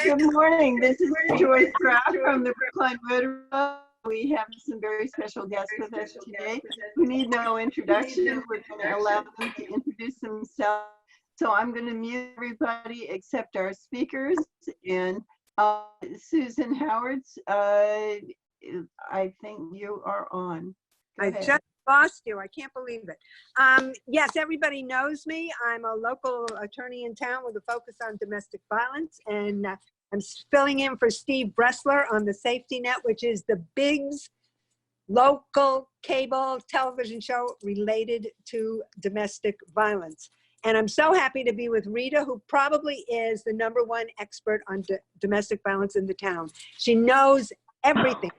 Good morning. This is Joyce Kraft from the Brookline Rotary. We have some very special guests with us today who need no introduction. We're going to allow them to introduce themselves. So I'm going to mute everybody except our speakers. And Susan Howards, I think you are on. I just lost you. I can't believe it. Yes, everybody knows me. I'm a local attorney in town with a focus on domestic violence, and I'm filling in for Steve Bressler on the Safety Net, which is the Biggs local cable television show related to domestic violence. And I'm so happy to be with Rita, who probably is the #1 expert on domestic violence in the town. She knows everything,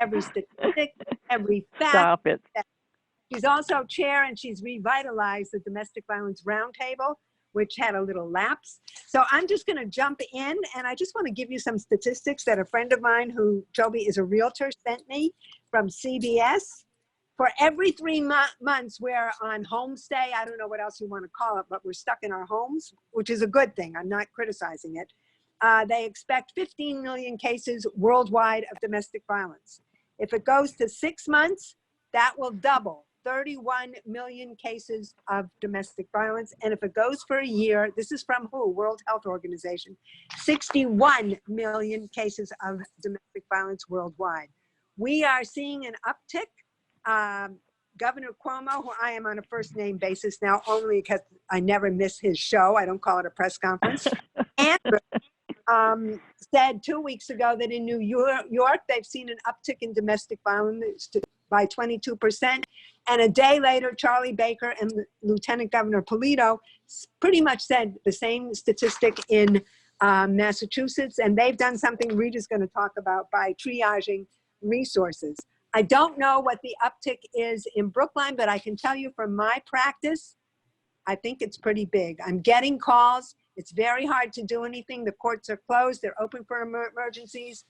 every statistic, every fact. Stop it. She's also chair, and she's revitalized the Domestic Violence Roundtable, which had a little lapse. So I'm just going to jump in, and I just want to give you some statistics that a friend of mine who, Toby, is a realtor, sent me from CBS. For every 3 months, we're on homestay. I don't know what else you want to call it, but we're stuck in our homes, which is a good thing. I'm not criticizing it. They expect 15 million cases worldwide of domestic violence. If it goes to 6 months, that will double, 31 million cases of domestic violence. And if it goes for a year, this is from WHO, World Health Organization, 61 million cases of domestic violence worldwide. We are seeing an uptick. Governor Cuomo, who I am on a first name basis now only because I never miss his show, I don't call it a press conference, Andrew, said 2 weeks ago that in New York, they've seen an uptick in domestic violence by 22%. And a day later, Charlie Baker and Lieutenant Governor Polito pretty much said the same statistic in Massachusetts. And they've done something Rita's going to talk about by triaging resources. I don't know what the uptick is in Brookline, but I can tell you from my practice, I think it's pretty big. I'm getting calls. It's very hard to do anything. The courts are closed. They're open for emergencies.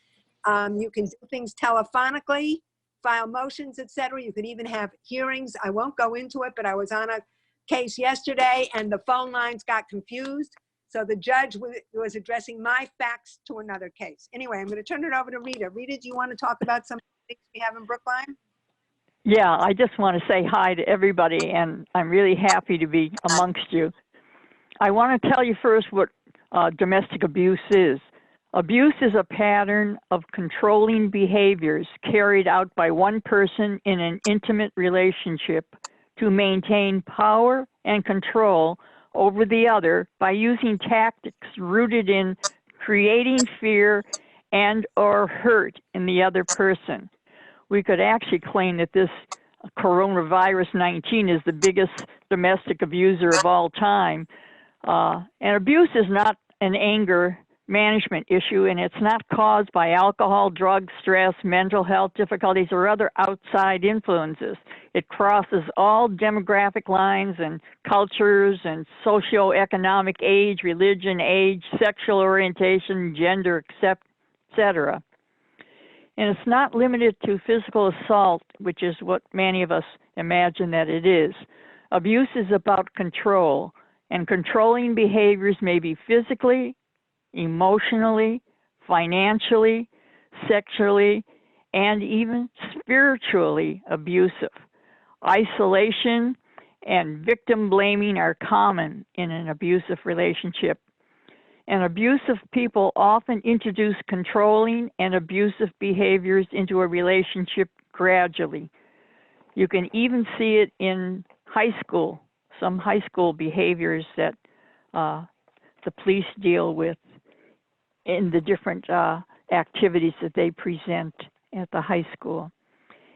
You can do things telephonically, file motions, etc. You could even have hearings. I won't go into it, but I was on a case yesterday and the phone lines got confused. So the judge was addressing my facts to another case. Anyway, I'm going to turn it over to Rita. Rita, do you want to talk about some things we have in Brookline? Yeah, I just want to say hi to everybody, and I'm really happy to be amongst you. I want to tell you first what domestic abuse is. Abuse is a pattern of controlling behaviors carried out by one person in an intimate relationship to maintain power and control over the other by using tactics rooted in creating fear and or hurt in the other person. We could actually claim that this coronavirus 19 is the biggest domestic abuser of all time. And abuse is not an anger management issue, and it's not caused by alcohol, drugs, stress, mental health difficulties, or other outside influences. It crosses all demographic lines and cultures and socioeconomic age, religion, age, sexual orientation, gender, etc. And it's not limited to physical assault, which is what many of us imagine that it is. Abuse is about control, and controlling behaviors may be physically, emotionally, financially, sexually, and even spiritually abusive. Isolation and victim blaming are common in an abusive relationship. And abusive people often introduce controlling and abusive behaviors into a relationship gradually. You can even see it in high school, some high school behaviors that the police deal with in the different activities that they present at the high school.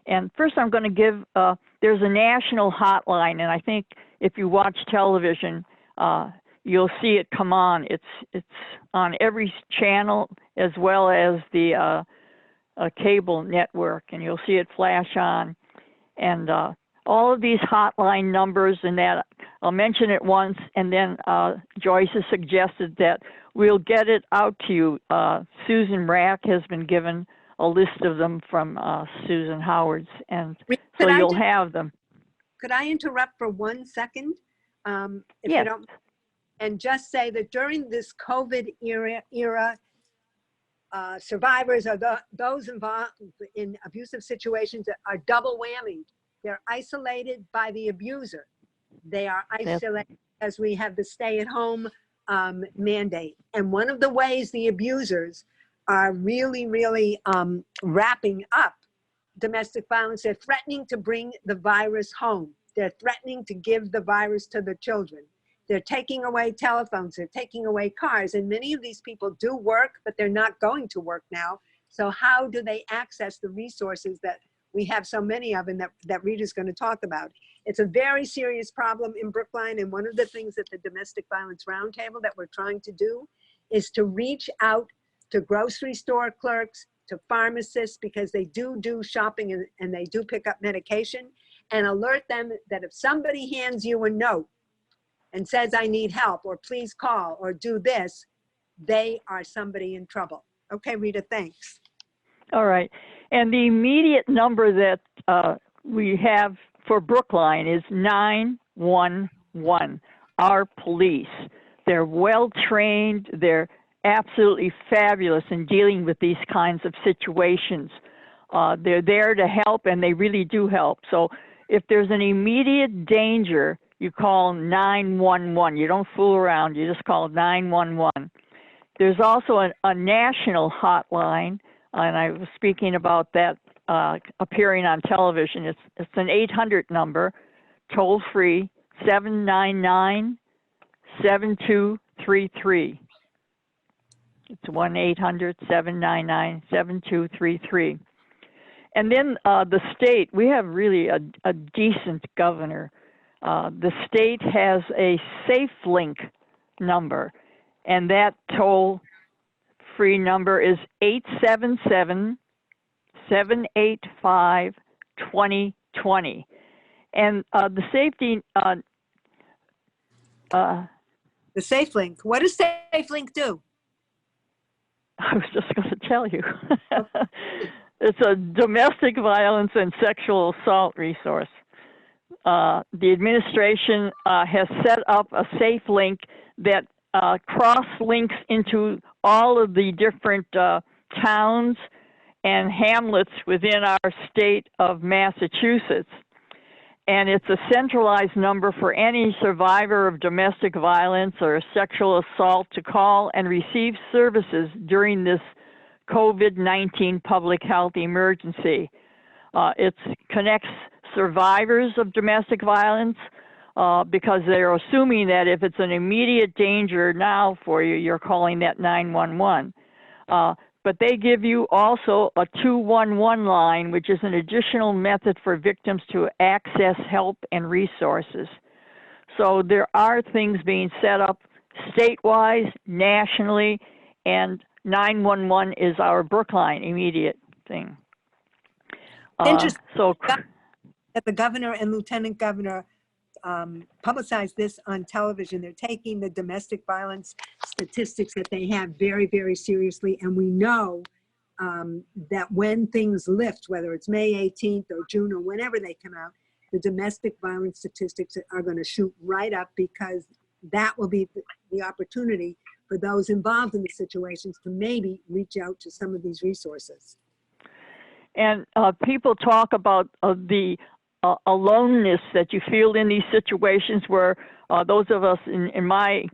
And first I'm going to give, there's a national hotline, and I think if you watch television, you'll see it come on. It's on every channel as well as the cable network, and you'll see it flash on. And all of these hotline numbers and that, I'll mention it once, and then Joyce has suggested that we'll get it out to you. Susan Rack has been given a list of them from Susan Howard's, and so you'll have them. Could I interrupt for 1 second? If you don't, and just say that during this COVID era, survivors or those involved in abusive situations are double whammied. They're isolated by the abuser. They are isolated as we have the stay-at-home mandate. And one of the ways the abusers are really wrapping up domestic violence, they're threatening to bring the virus home. They're threatening to give the virus to the children. They're taking away telephones, they're taking away cars, and many of these people do work, but they're not going to work now. So how do they access the resources that we have so many of and that Rita's going to talk about? It's a very serious problem in Brookline, and one of the things that the Domestic Violence Roundtable that we're trying to do is to reach out to grocery store clerks, to pharmacists, because they do shopping and they do pick up medication, and alert them that if somebody hands you a note and says, I need help, or please call, or do this, they are somebody in trouble. Okay, Rita, thanks. All right. And the immediate number that we have for Brookline is 911, our police. They're well-trained. They're absolutely fabulous in dealing with these kinds of situations. They're there to help, and they really do help. So if there's an immediate danger, you call 911. You don't fool around. You just call 911. There's also a national hotline, and I was speaking about that appearing on television. It's an 800 number, toll-free, 799-7233. It's 1-800-799-7233. And then the state, we have really a decent governor. The state has a SafeLink number, and that toll-free number is 877-785-2020. And the safety... the SafeLink. What does SafeLink do? I was just going to tell you. It's a domestic violence and sexual assault resource. The administration has set up a SafeLink that cross-links into all of the different towns and hamlets within our state of Massachusetts. And it's a centralized number for any survivor of domestic violence or sexual assault to call and receive services during this COVID-19 public health emergency. It connects survivors of domestic violence because they're assuming that if it's an immediate danger now for you, you're calling that 911. But they give you also a 211 line, which is an additional method for victims to access help and resources. So there are things being set up statewide, nationally, and 911 is our Brookline immediate thing. Interesting. So that the governor and lieutenant governor publicized this on television. They're taking the domestic violence statistics that they have very, very seriously. And we know that when things lift, whether it's May 18th or June or whenever they come out, the domestic violence statistics are going to shoot right up, because that will be the opportunity for those involved in the situations to maybe reach out to some of these resources. And people talk about the aloneness that you feel in these situations where those of us in my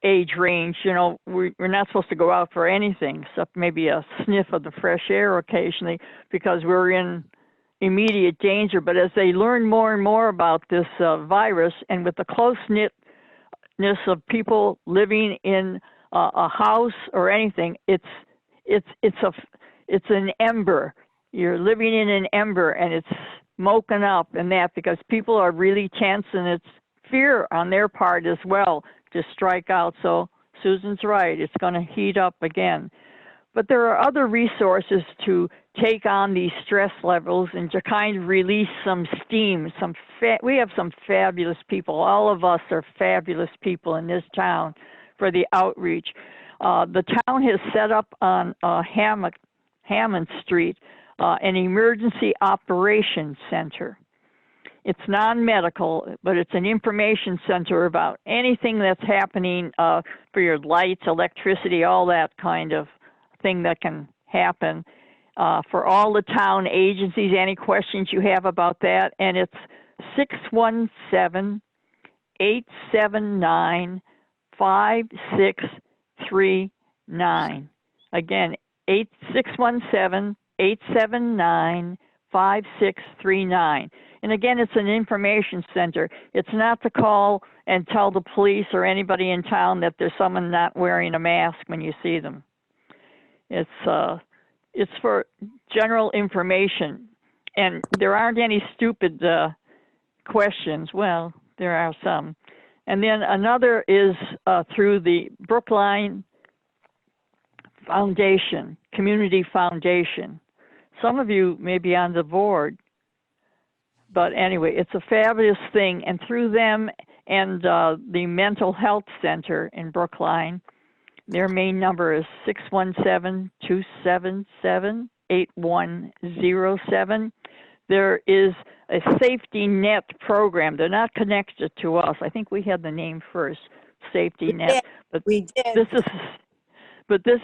age range, you know, we're not supposed to go out for anything except maybe a sniff of the fresh air occasionally because we're in immediate danger. But as they learn more and more about this virus, and with the close-knitness of people living in a house or anything, it's an ember. You're living in an ember, and it's smoking up and that, because people are really tense, and it's fear on their part as well to strike out. So Susan's right, it's going to heat up again. But there are other resources to take on these stress levels and to kind of release some steam. We have some fabulous people. All of us are fabulous people in this town for the outreach. The town has set up on Hammond Street an emergency operations center. It's non-medical, but it's an information center about anything that's happening for your lights, electricity, all that kind of thing that can happen for all the town agencies. Any questions you have about that? And it's 617-879-5639. Again, 617-879-5639. And again, it's an information center. It's not to call and tell the police or anybody in town that there's someone not wearing a mask when you see them. It's for general information. And there aren't any stupid questions. Well, there are some. And then another is through the Brookline Foundation, Community Foundation. Some of you may be on the board, but anyway, it's a fabulous thing. And through them and the Mental Health Center in Brookline, their main number is 617-277-8107. There is a safety net program. They're not connected to us. I think we had the name first, safety net. But We did. this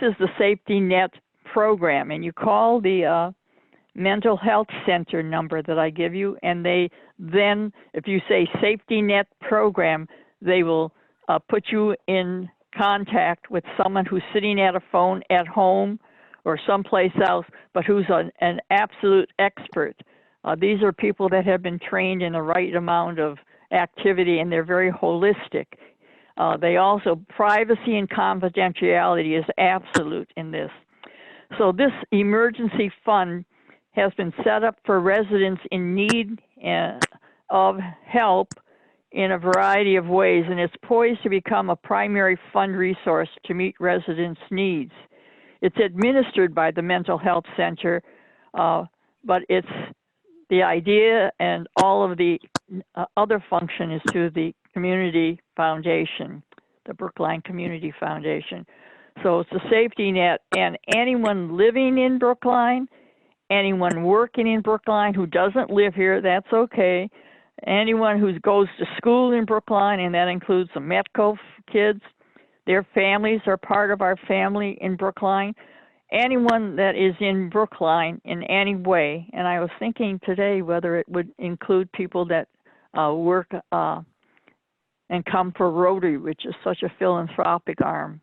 is the safety net program, and you call the mental health center number that I give you, and they then, if you say safety net program, they will put you in contact with someone who's sitting at a phone at home or someplace else, but who's an absolute expert. These are people that have been trained in the right amount of activity, and they're very holistic. They also, privacy and confidentiality is absolute in this. So this emergency fund has been set up for residents in need of help in a variety of ways, and it's poised to become a primary fund resource to meet residents' needs. It's administered by the Mental Health Center, but it's the idea and all of the other function is through the Community Foundation, the Brookline Community Foundation. So it's a safety net, and anyone living in Brookline, anyone working in Brookline who doesn't live here, that's okay. Anyone who goes to school in Brookline, and that includes the Metco kids, their families are part of our family in Brookline. Anyone that is in Brookline in any way, and I was thinking today whether it would include people that work and come for Rotary, which is such a philanthropic arm.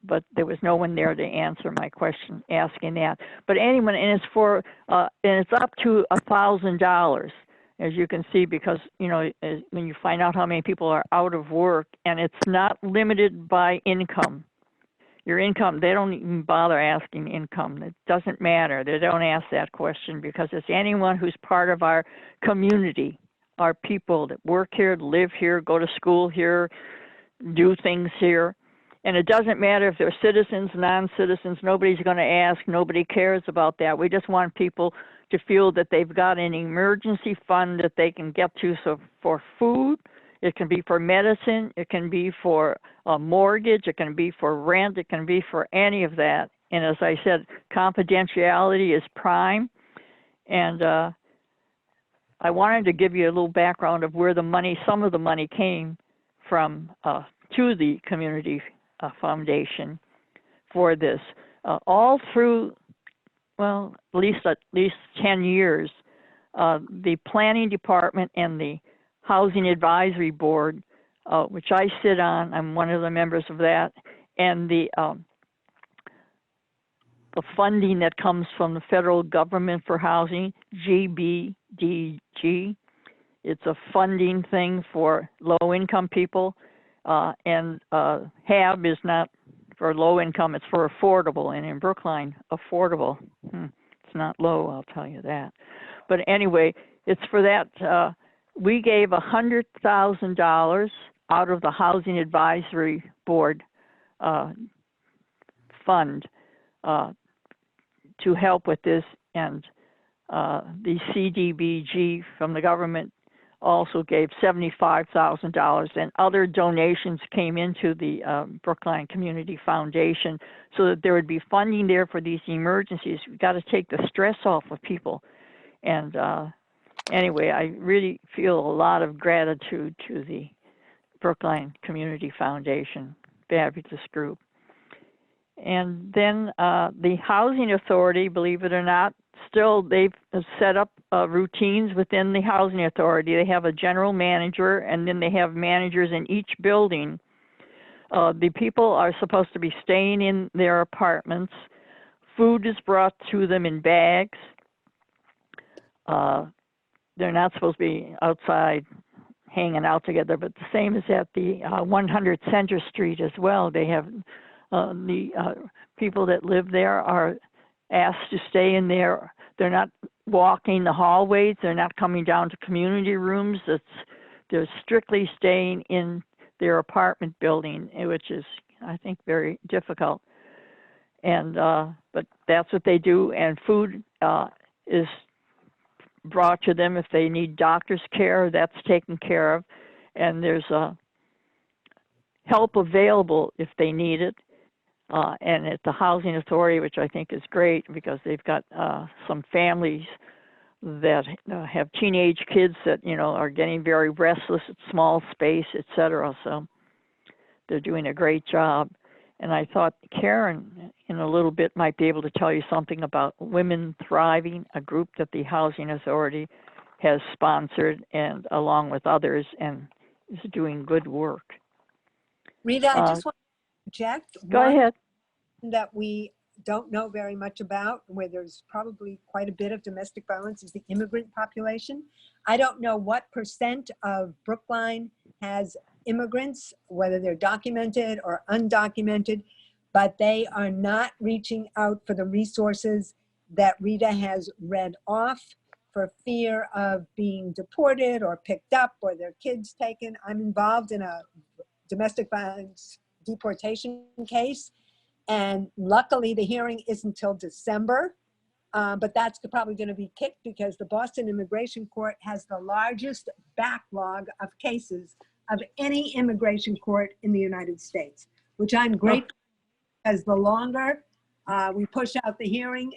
But there was no one there to answer my question asking that. But anyone, and it's for, and it's up to $1,000, as you can see, because, you know, when you find out how many people are out of work, and it's not limited by income. Your income, they don't even bother asking income. It doesn't matter. They don't ask that question because it's anyone who's part of our community, our people that work here, live here, go to school here, do things here. And it doesn't matter if they're citizens, non-citizens, nobody's going to ask, nobody cares about that. We just want people to feel that they've got an emergency fund that they can get to. So for food, it can be for medicine, it can be for a mortgage, it can be for rent, it can be for any of that. And as I said, confidentiality is prime. And I wanted to give you a little background of where the money, some of the money came from to the Community Foundation for this. All through, well, at least 10 years, the Planning Department and the Housing Advisory Board, which I sit on, I'm one of the members of that, and the funding that comes from the federal government for housing, GBDG. It's a funding thing for low-income people, and HAB is not for low income, it's for affordable, and in Brookline, affordable. It's not low, I'll tell you that. But anyway, it's for that. We gave $100,000 out of the Housing Advisory Board fund to help with this, and the CDBG from the government also gave $75,000, and other donations came into the Brookline Community Foundation so that there would be funding there for these emergencies. We've got to take the stress off of people. And anyway, I really feel a lot of gratitude to the Brookline Community Foundation, fabulous group. And then the Housing Authority, believe it or not, still they've set up routines within the Housing Authority. They have a general manager, and then they have managers in each building. The people are supposed to be staying in their apartments. Food is brought to them in bags. They're not supposed to be outside hanging out together, but the same is at the 100 Center Street as well. They have the people that live there are asked to stay in there. They're not walking the hallways. They're not coming down to community rooms. They're strictly staying in their apartment building, which is, I think, very difficult. And but that's what they do. And food is brought to them. If they need doctor's care, that's taken care of. And there's help available if they need it. And at the Housing Authority, which I think is great because they've got some families that have teenage kids that, you know, are getting very restless at small space, etc. So they're doing a great job. And I thought Karen, in a little bit, might be able to tell you something about Women Thriving, a group that the Housing Authority has sponsored and along with others and is doing good work. Rita, I just want to interject. Go ahead. That we don't know very much about, where there's probably quite a bit of domestic violence, is the immigrant population. I don't know what percent of Brookline has immigrants, whether they're documented or undocumented, but they are not reaching out for the resources that Rita has read off for fear of being deported or picked up or their kids taken. I'm involved in a domestic violence deportation case, and luckily the hearing isn't until December, but that's probably going to be kicked because the Boston Immigration Court has the largest backlog of cases of any immigration court in the United States, which I'm grateful because the longer we push out the hearing,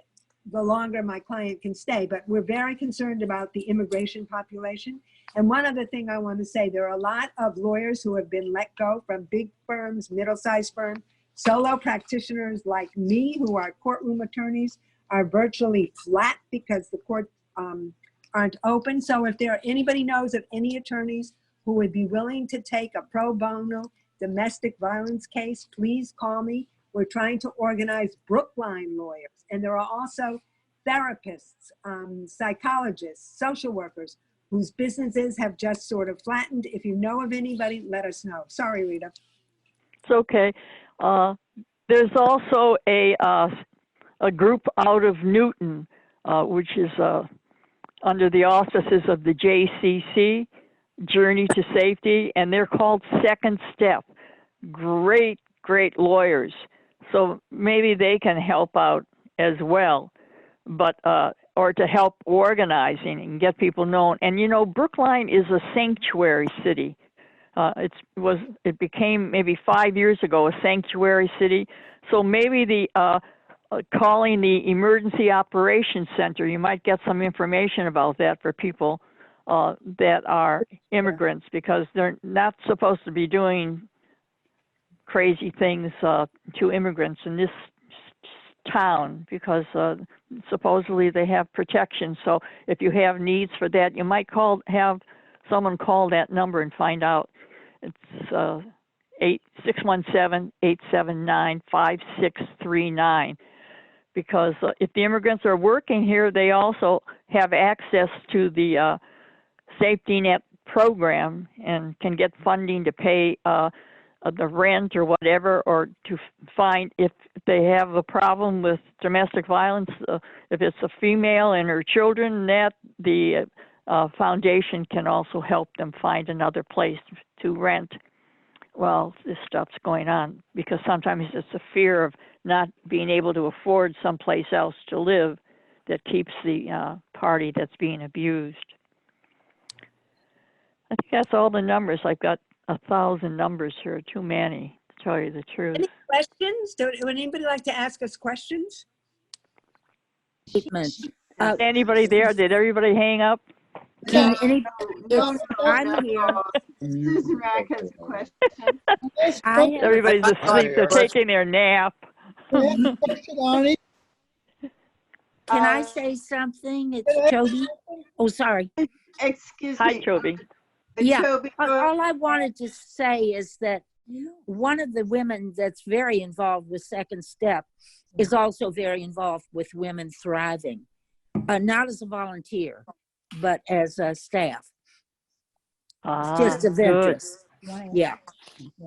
the longer my client can stay. But we're very concerned about the immigration population. And one other thing I want to say, there are a lot of lawyers who have been let go from big firms, middle-sized firms. Solo practitioners like me, who are courtroom attorneys, are virtually flat because the courts aren't open. So if anybody knows of any attorneys who would be willing to take a pro bono domestic violence case, please call me. We're trying to organize Brookline lawyers. And there are also therapists, psychologists, social workers whose businesses have just sort of flattened. If you know of anybody, let us know. Sorry, Rita. It's okay. There's also a group out of Newton, which is under the auspices of the JCC, Journey to Safety, and they're called Second Step. Great, great lawyers. So maybe they can help out as well, but or to help organizing and get people known. And you know, Brookline is a sanctuary city. It became maybe 5 years ago a sanctuary city. So maybe the calling the Emergency Operations Center, you might get some information about that for people that are immigrants, because they're not supposed to be doing crazy things to immigrants in this town, because supposedly they have protection. So if you have needs for that, you might have someone call that number and find out. It's 617-879-5639. Because if the immigrants are working here, they also have access to the safety net program and can get funding to pay the rent or whatever, or to find if they have a problem with domestic violence, if it's a female and her children, that the foundation can also help them find another place to rent while this stuff's going on, because sometimes it's a fear of not being able to afford someplace else to live that keeps the party that's being abused. I think that's all the numbers. I've got 1,000 numbers here, too many, to tell you the truth. Any questions? Would anybody like to ask us questions? Anybody there? Did everybody hang up? No, I'm here. Susan Rack has a question. Everybody's asleep. They're taking their nap. Question, Arnie? Can I say something? It's Toby. Oh, sorry. Excuse Hi, me. Toby. Yeah. Toby, All I wanted to say is that one of the women that's very involved with Second Step is also very involved with Women Thriving, not as a volunteer, but as a staff. It's just of Good. interest. Yeah.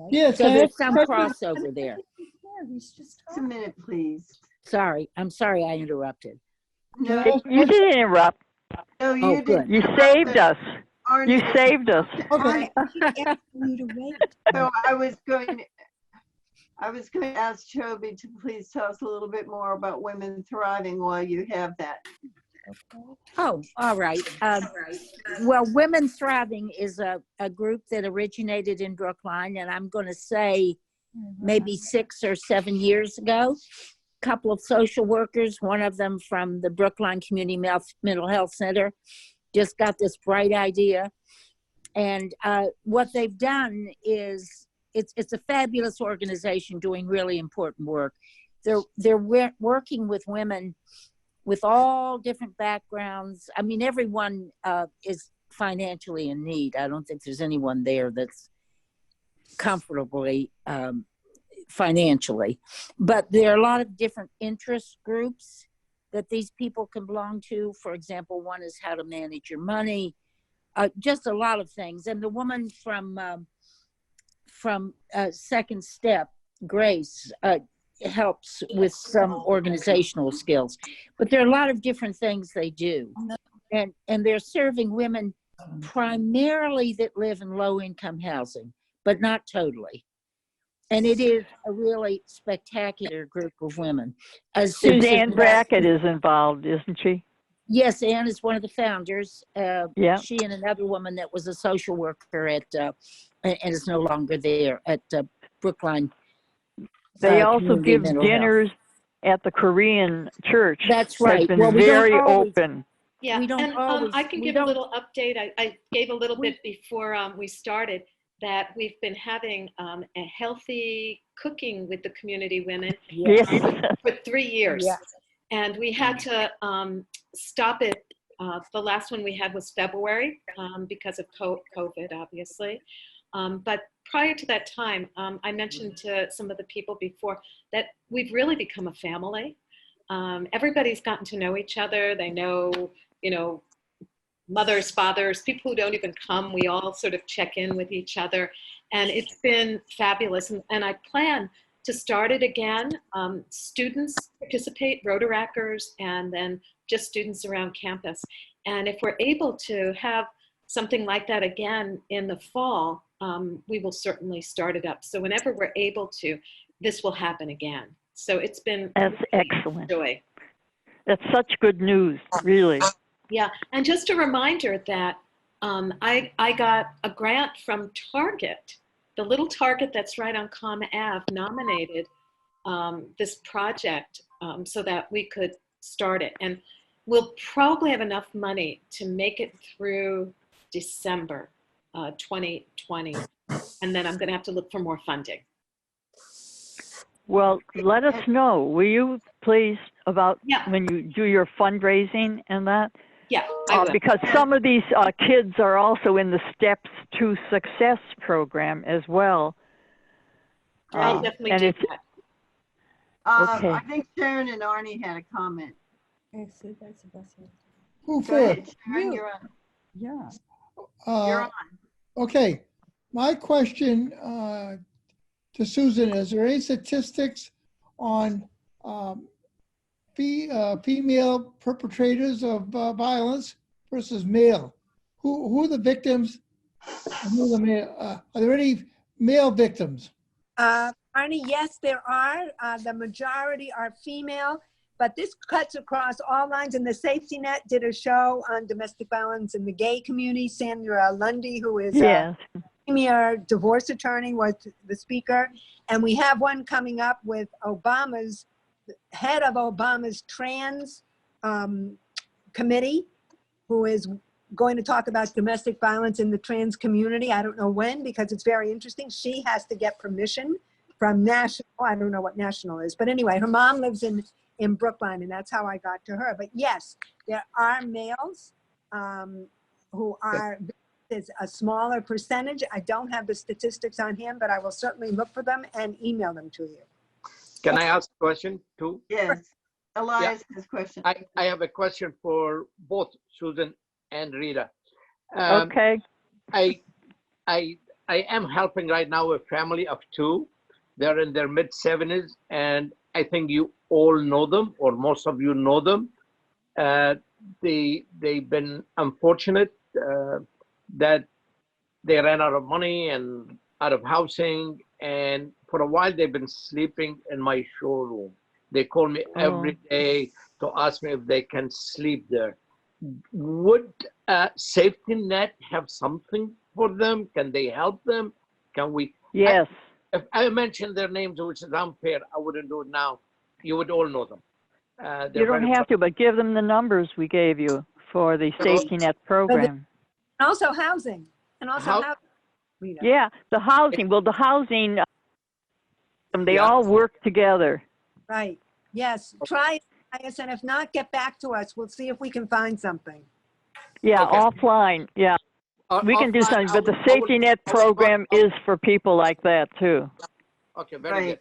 Yes, So I have there's a some question. crossover there. just a minute, please. Sorry. I'm sorry I interrupted. No, You didn't interrupt. no, you Oh, didn't. good. You saved us. Arnie You is- saved us. Okay, So I was going to ask Toby to please tell us a little bit more about Women Thriving while you have that. Oh, all right. Well, Women Thriving is a group that originated in Brookline, and I'm going to say maybe 6 or 7 years ago. A couple of social workers, one of them from the Brookline Community Mental Health Center, just got this bright idea. And what they've done is it's a fabulous organization doing really important work. They're working with women with all different backgrounds. I mean, everyone is financially in need. I don't think there's anyone there that's comfortably financially, but there are a lot of different interest groups that these people can belong to. For example, one is how to manage your money, just a lot of things. And the woman from Second Step, Grace, helps with some organizational skills, but there are a lot of different things they do, and they're serving women primarily that live in low-income housing, but not totally. And it is a really spectacular group of women. Is Ann Brackett is involved, isn't she? Yes, Ann is one of the founders. Yeah. She and another woman that was a social worker at and is no longer there at Brookline. They also Community give Mental dinners at the Korean church. That's right. Has been Well, we don't very always- open. Yeah, We don't and always- I can we give don't- a little update. I gave a little bit before we started that we've been having a healthy cooking with the community women Yes. for 3 years. Yeah. And we had to stop it. The last one we had was February because of COVID, obviously. But prior to that time, I mentioned to some of the people before that we've really become a family. Everybody's gotten to know each other. They know, mothers, fathers, people who don't even come. We all sort of check in with each other. And it's been fabulous. And I plan to start it again. Students participate, Rotarackers, and then just students around campus. And if we're able to have something like that again in the fall, we will certainly start it up. So whenever we're able to, this will happen again. So it's been That's excellent. joy. That's such good news, really. Yeah, and just a reminder that I got a grant from Target, the little Target that's right on Com Ave, nominated this project so that we could start it. And we'll probably have enough money to make it through December 2020. And then I'm going to have to look for more funding. Well, let us know, will you please, about Yeah. when you do your fundraising and that? Yeah, I will. Because some of these kids are also in the Steps to Success program as well. I'll definitely and do it's, that. Okay. I think Sharon and Arnie had a comment. who Go for? ahead, Sharon, you're on. Yeah. You're on. Okay, my question to Susan, is there any statistics on female perpetrators of violence versus male? Who are the victims? And who are the male? Are there any male victims? Arnie, yes, there are. The majority are female, but this cuts across all lines. And the Safety Net did a show on domestic violence in the gay community. Sandra Lundy, who is yes. a premier divorce attorney, was the speaker. And we have one coming up with Obama's head of Obama's trans committee, who is going to talk about domestic violence in the trans community. I don't know when, because it's very interesting. She has to get permission from National. I don't know what National is, but anyway, her mom lives in Brookline, and that's how I got to her. But yes, there are males who are, is a smaller percentage. I don't have the statistics on him, but I will certainly look for them and email them to you. Can I ask a question too? Yes. Elias has a question. I have a question for both Susan and Rita. Okay. I am helping right now a family of two. They're in their mid-70s, and I think you all know them, or most of you know them. They've been unfortunate that they ran out of money and out of housing, and for a while they've been sleeping in my showroom. They call me every day to ask me if they can sleep there. Would safety net have something for them? Can they help them? Can we? Yes. If I mentioned their names, which is unfair, I wouldn't do it now. You would all know them. You don't have to, but give them the numbers we gave you for the safety net program. And also housing. And also How- housing. Rita. Yeah, the housing. Well, the housing, they Yeah. all work together. Right. Yes. Try it, Elias, and if not, get back to us. We'll see if we can find something. Yeah, Okay. offline. Yeah, we can do Offline, something, but the I would- safety net program is for people like that too. Okay, very Right. good.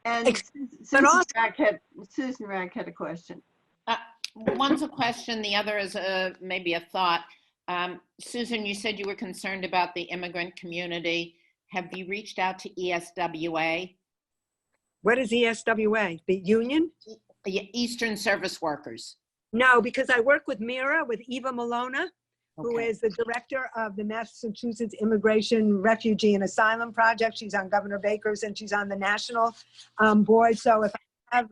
And Susan Rack had a question. One's a question, the other is maybe a thought. Susan, you said you were concerned about the immigrant community. Have you reached out to ESWA, What is ESWA? The union? Eastern Service Workers? No, because I work with Mira, with Eva Malona, who Okay. is the director of the Massachusetts Immigration, Refugee, and Asylum Project. She's on Governor Baker's, and she's on the national board. So if I have,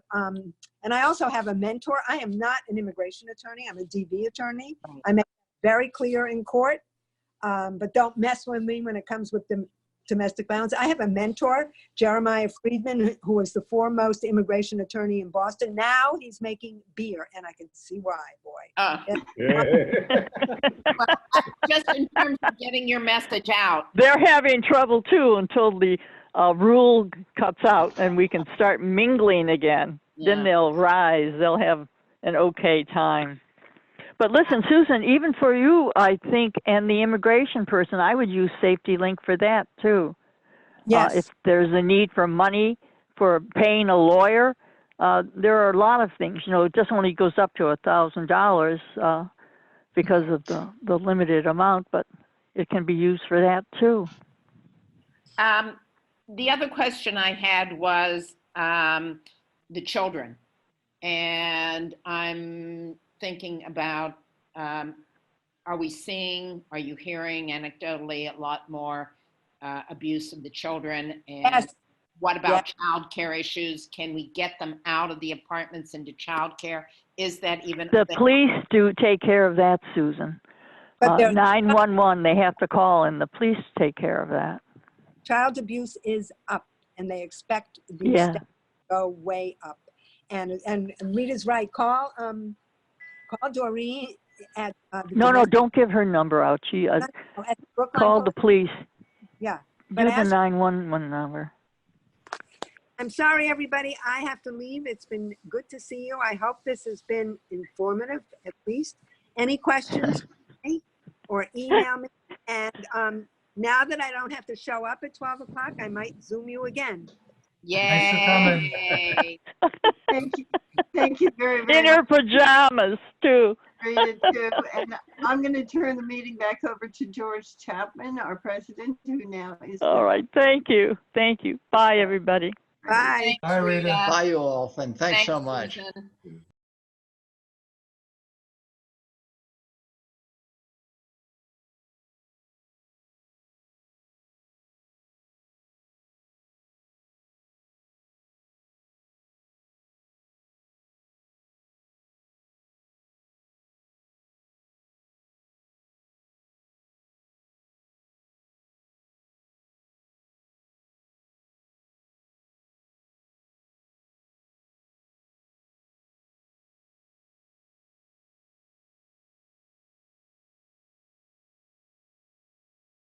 and I also have a mentor. I am not an immigration attorney. I'm a DV attorney. Right. I make it very clear in court, but don't mess with me when it comes with the domestic violence. I have a mentor, Jeremiah Friedman, who was the foremost immigration attorney in Boston. Now he's making beer, and I can see why, boy. Just in terms of getting your message out. They're having trouble too until the rule cuts out and we can start mingling again. Then Yeah. they'll rise. They'll have an okay time. But listen, Susan, even for you, I think, and the immigration person, I would use Safety Link for that too. Yes. If there's a need for money for paying a lawyer, there are a lot of things. You know, it just only goes up to $1,000 because of the limited amount, but it can be used for that too. The other question I had was the children. And I'm thinking about, are you hearing anecdotally a lot more abuse of the children? And Yes. what about childcare issues? Can we get them out of the apartments into childcare? Is that even? The police do take care of that, Susan. But there- 911, they have to call, and the police take care of that. Child abuse is up, and they expect the Yeah. stats to go way up. And Rita's right. Call Doreen at No, don't give her number out. She at Brookline. call the police. Yeah. Give But the ask- 911 number. I'm sorry, everybody. I have to leave. It's been good to see you. I hope this has been informative, at least. Any questions, or email me. And now that I don't have to show up at 12 o'clock, I might Zoom you again. Thanks for coming. Yay. Thank you very, very In her much, pajamas, too. Rita, too. And I'm going to turn the meeting back over to George Chapman, our president, who now is. All right. Thank you. Thank you. Bye, everybody. Bye. Thanks, Bye, Rita. Rita. Bye, you all, and thanks so much. Susan.